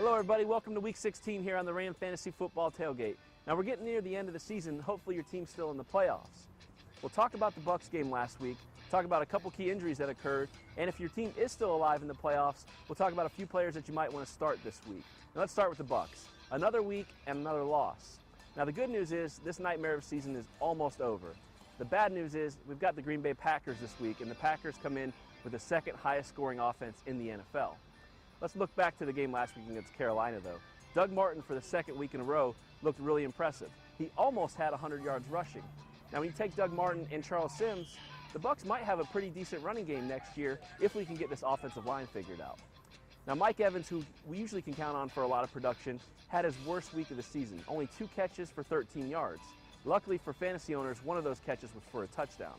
Hello everybody, welcome to Week 16 here on the Ram Fantasy Football Tailgate. Now we're getting near the end of the season, hopefully your team's still in the playoffs. We'll talk about the Bucs game last week, talk about a couple key injuries that occurred, and if your team is still alive in the playoffs, we'll talk about a few players that you might want to start this week. Now let's start with the Bucs. Another week and another loss. Now the good news is this nightmare of a season is almost over. The bad news is we've got the Green Bay Packers this week, and the Packers come in with the second highest scoring offense in the NFL. Let's look back to the game last week against Carolina, though. Doug Martin, for the second week in a row, looked really impressive. He almost had 100 yards rushing. Now, when you take Doug Martin and Charles Sims, the Bucs might have a pretty decent running game next year if we can get this offensive line figured out. Now, Mike Evans, who we usually can count on for a lot of production, had his worst week of the season. Only 2 catches for 13 yards. Luckily for fantasy owners, one of those catches was for a touchdown.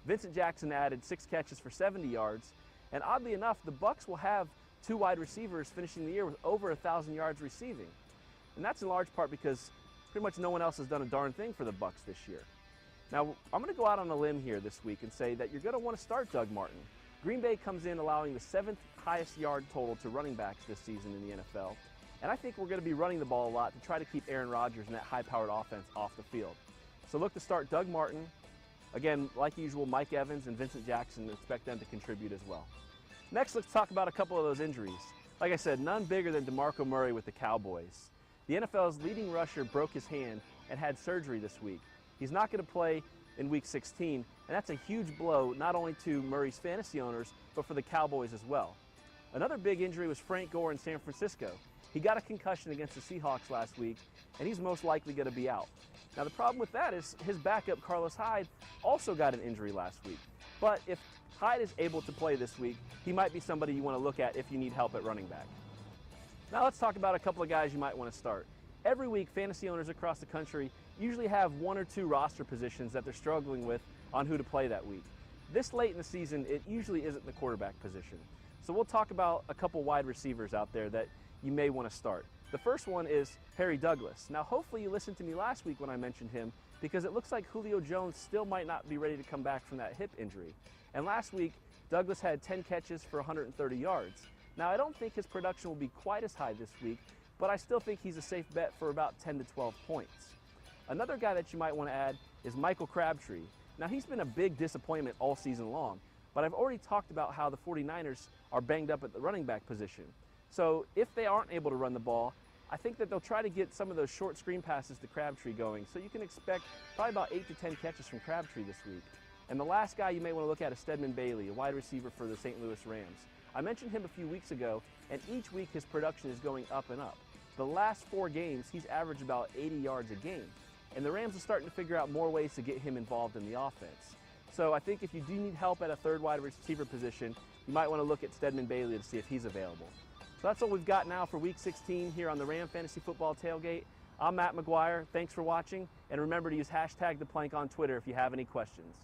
Vincent Jackson added 6 catches for 70 yards. And oddly enough, the Bucs will have 2 wide receivers finishing the year with over 1,000 yards receiving. And that's in large part because pretty much no one else has done a darn thing for the Bucs this year. Now, I'm going to go out on a limb here this week and say that you're going to want to start Doug Martin. Green Bay comes in allowing the 7th highest yard total to running backs this season in the NFL. And I think we're going to be running the ball a lot to try to keep Aaron Rodgers and that high-powered offense off the field. So look to start Doug Martin. Again, like usual, Mike Evans and Vincent Jackson, expect them to contribute as well. Next, let's talk about a couple of those injuries. Like I said, none bigger than DeMarco Murray with the Cowboys. The NFL's leading rusher broke his hand and had surgery this week. He's not going to play in Week 16, and that's a huge blow not only to Murray's fantasy owners, but for the Cowboys as well. Another big injury was Frank Gore in San Francisco. He got a concussion against the Seahawks last week, and he's most likely going to be out. Now, the problem with that is his backup, Carlos Hyde, also got an injury last week. But if Hyde is able to play this week, he might be somebody you want to look at if you need help at running back. Now let's talk about a couple of guys you might want to start. Every week, fantasy owners across the country usually have 1 or 2 roster positions that they're struggling with on who to play that week. This late in the season, it usually isn't the quarterback position. So we'll talk about a couple wide receivers out there that you may want to start. The first one is Harry Douglas. Now hopefully you listened to me last week when I mentioned him, because it looks like Julio Jones still might not be ready to come back from that hip injury. And last week, Douglas had 10 catches for 130 yards. Now, I don't think his production will be quite as high this week, but I still think he's a safe bet for about 10 to 12 points. Another guy that you might want to add is Michael Crabtree. Now, he's been a big disappointment all season long, but I've already talked about how the 49ers are banged up at the running back position. So if they aren't able to run the ball, I think that they'll try to get some of those short screen passes to Crabtree going, so you can expect probably about 8 to 10 catches from Crabtree this week. And the last guy you may want to look at is Stedman Bailey, a wide receiver for the St. Louis Rams. I mentioned him a few weeks ago, and each week his production is going up and up. The last 4 games, he's averaged about 80 yards a game. And the Rams are starting to figure out more ways to get him involved in the offense. So I think if you do need help at a third wide receiver position, you might want to look at Stedman Bailey to see if he's available. So that's all we've got now for Week 16 here on the Ram Fantasy Football Tailgate. I'm Matt McGuire. Thanks for watching, and remember to use #ThePlank on Twitter if you have any questions.